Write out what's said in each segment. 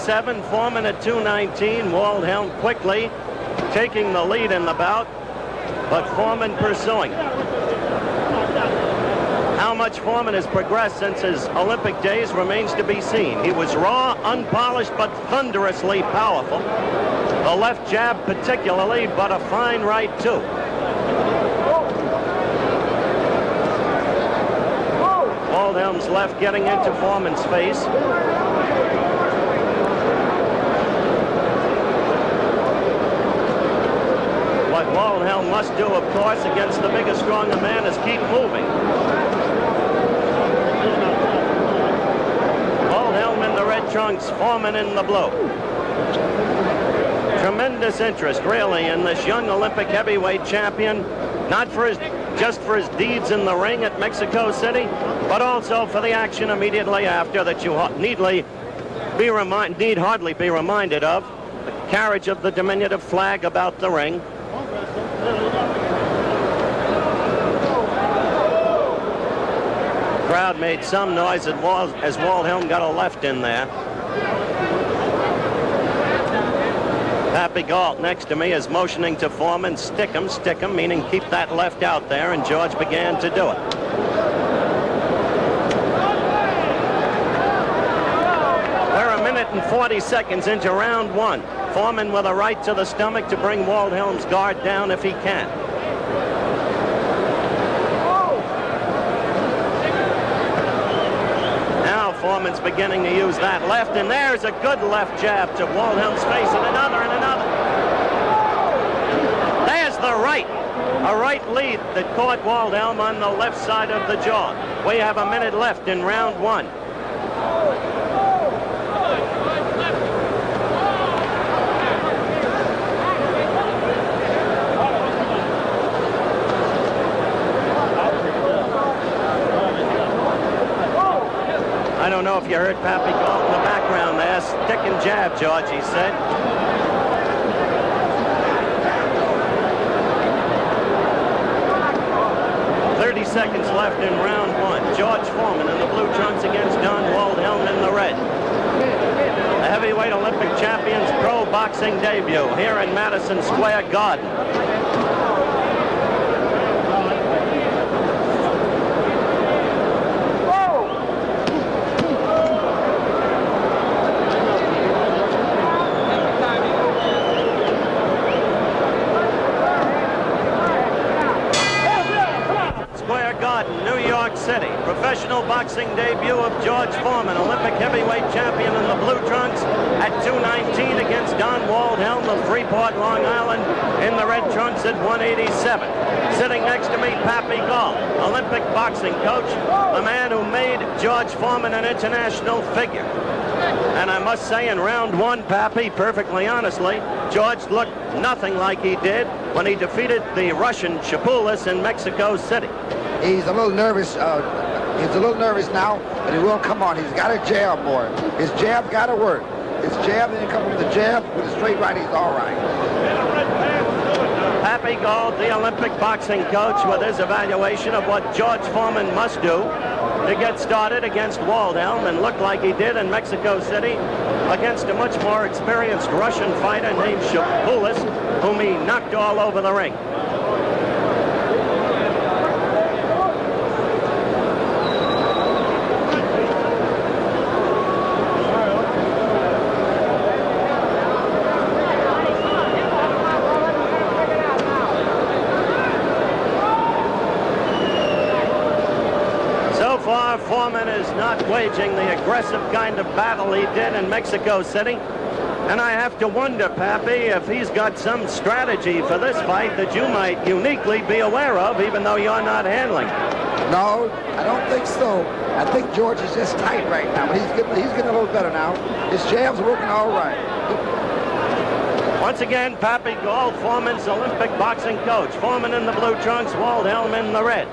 287, Foreman at 219. Waldhelm quickly taking the lead in the bout, but Foreman pursuing. How much Foreman has progressed since his Olympic days remains to be seen. He was raw, unpolished, but thunderously powerful. The left jab particularly, but a fine right too. Waldhelm's left getting into Foreman's face. What Waldhelm must do, of course, against the bigger, stronger man is keep moving. Waldhelm in the red trunks, Foreman in the blue. Tremendous interest, really, in this young Olympic heavyweight champion, not for just for his deeds in the ring at Mexico City, but also for the action immediately after that you need hardly be reminded of. The carriage of the diminutive flag about the ring. Crowd made some noise as Waldhelm got a left in there. Pappy Galt next to me is motioning to Foreman, stick him, meaning keep that left out there, and George began to do it. We're a minute and 40 seconds into round one. Foreman with a right to the stomach to bring Waldhelm's guard down if he can. Foreman's beginning to use that left, and there's a good left jab to Waldhelm's face, and another, and another. There's the right. A right lead that caught Waldhelm on the left side of the jaw. We have a minute left in round one. I don't know if you heard Pappy Galt in the background there. Stick and jab, George, he said. Seconds left in round one. George Foreman in the blue trunks against Don Waldhelm in the red. The heavyweight Olympic champion's pro boxing debut here in Madison Square Garden. City. Professional boxing debut of George Foreman, Olympic heavyweight champion in the blue trunks at 219 against Don Waldhelm of Freeport, Long Island in the red trunks at 187. Sitting next to me, Pappy Galt, Olympic boxing coach, the man who made George Foreman an international figure. And I must say, in round one, Pappy, perfectly honestly, George looked nothing like he did when he defeated the Russian Shapulis in Mexico City. He's a little nervous. He's a little nervous now, but he will come on. He's got a jab more. His jab got to work. His jab, then he comes with the jab, with a straight right, he's all right. Pappy Galt, the Olympic boxing coach, with his evaluation of what George Foreman must do to get started against Waldhelm, and looked like he did in Mexico City against a much more experienced Russian fighter named Shapulis, whom he knocked all over the ring. Foreman is not waging the aggressive kind of battle he did in Mexico City. And I have to wonder, Pappy, if he's got some strategy for this fight that you might uniquely be aware of, even though you're not handling. No, I don't think so. I think George is just tight right now, but he's getting a little better now. His jab's working all right. Once again, Pappy Galt, Foreman's Olympic boxing coach. Foreman in the blue trunks, Waldhelm in the red.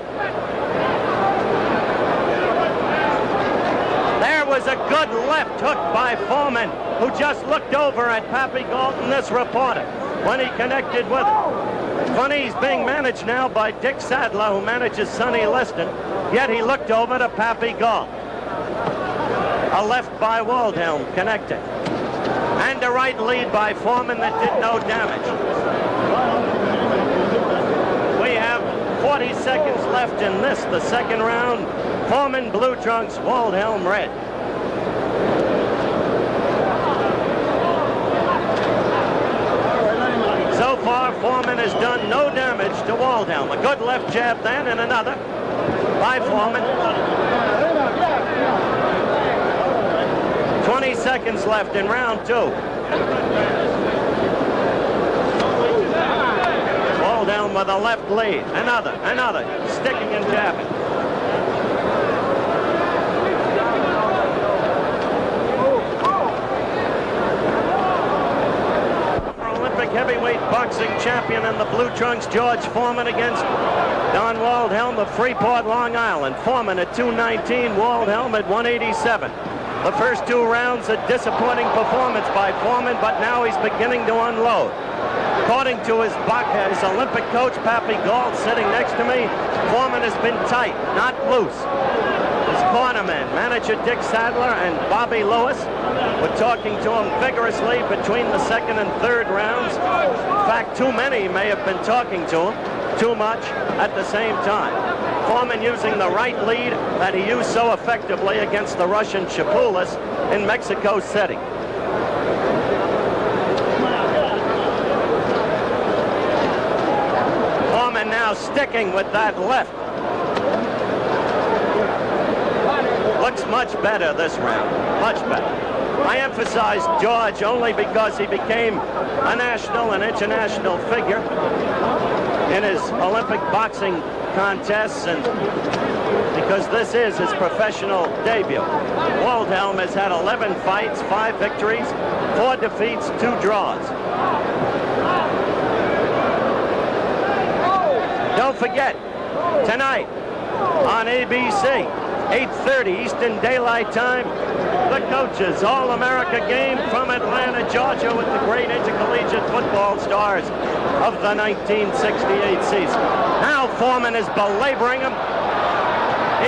There was a good left hook by Foreman, who just looked over at Pappy Galt and this reporter when he connected with him. Funny, he's being managed now by Dick Sadler, who manages Sonny Liston, yet he looked over to Pappy Galt. A left by Waldhelm connecting. Behind a right lead by Foreman that did no damage. We have 40 seconds left in this, the second round. Foreman blue trunks, Waldhelm red. So far, Foreman has done no damage to Waldhelm. A good left jab then, and another by Foreman. 20 seconds left in round 2. Waldhelm with a left lead. Another, sticking and jabbing. Olympic heavyweight boxing champion in the blue trunks, George Foreman, against Don Waldhelm of Freeport, Long Island. Foreman at 219, Waldhelm at 187. The first 2 rounds, a disappointing performance by Foreman, but now he's beginning to unload. According to his Olympic coach, Pappy Gall, sitting next to me, Foreman has been tight, not loose. His cornermen, manager Dick Sadler and Bobby Lewis, were talking to him vigorously between the second and third rounds. In fact, too many may have been talking to him, too much at the same time. Foreman using the right lead that he used so effectively against the Russian Chapulis in Mexico City. Foreman now sticking with that left. Looks much better this round, much better. I emphasize George only because he became a national and international figure in his Olympic boxing contests, and because this is his professional debut. Waldhelm has had 11 fights, 5 victories, 4 defeats, 2 draws. Don't forget, tonight on ABC, 8:30 Eastern Daylight Time, the Coaches All-America game from Atlanta, Georgia, with the great intercollegiate football stars of the 1968 season. Now Foreman is belaboring him.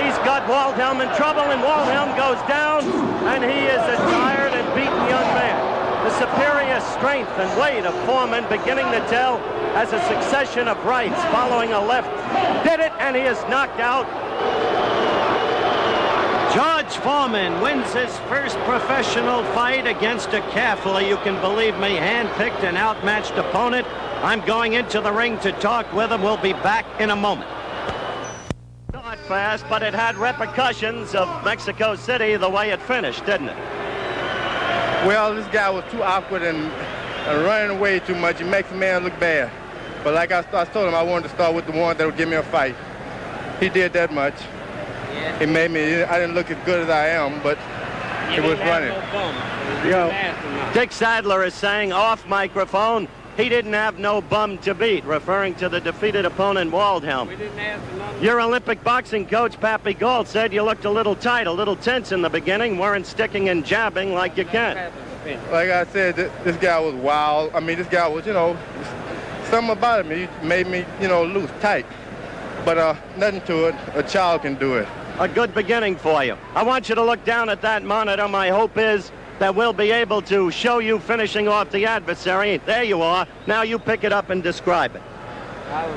He's got Waldhelm in trouble, and Waldhelm goes down, and he is a tired and beaten young man. The superior strength and weight of Foreman beginning to tell as a succession of rights following a left did it, and he is knocked out. George Foreman wins his first professional fight against a carefully, you can believe me, hand-picked and outmatched opponent. I'm going into the ring to talk with him. We'll be back in a moment. Not fast, but it had repercussions of Mexico City the way it finished, didn't it? Well, this guy was too awkward and running away too much. It makes a man look bad. But like I told him, I wanted to start with the one that would give me a fight. He did that much. He made me, I didn't look as good as I am, but it was running. Dick Sadler is saying off microphone, he didn't have no bum to beat, referring to the defeated opponent, Waldhelm. Your Olympic boxing coach, Pappy Gall, said you looked a little tight, a little tense in the beginning, weren't sticking and jabbing like you can. Like I said, this guy was wild. I mean, this guy was, something about him. He made me, loose, tight. But nothing to it. A child can do it. A good beginning for you. I want you to look down at that monitor. My hope is that we'll be able to show you finishing off the adversary. There you are. Now you pick it up and describe it.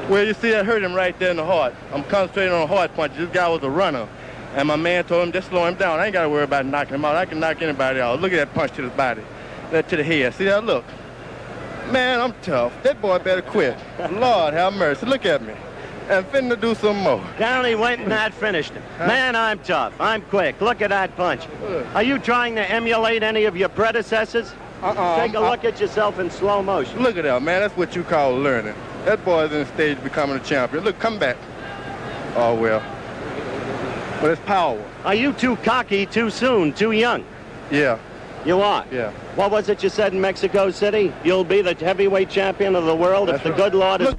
Well, you see, I hurt him right there in the heart. I'm concentrating on a hard punch. This guy was a runner. And my man told him, just slow him down. I ain't got to worry about knocking him out. I can knock anybody out. Look at that punch to the body. That to the head. See that? Look. Man, I'm tough. That boy better quit. Lord have mercy. Look at me. And finna do some more. Down he went and that finished him. Huh? Man, I'm tough. I'm quick. Look at that punch. Are you trying to emulate any of your predecessors? Take a look at yourself in slow motion. Look at that, man. That's what you call learning. That boy's in the stage becoming a champion. Look, come back. Oh, well. But it's power. Are you too cocky too soon, too young? Yeah. You are? Yeah. What was it you said in Mexico City? You'll be the heavyweight champion of the world if the good Lord is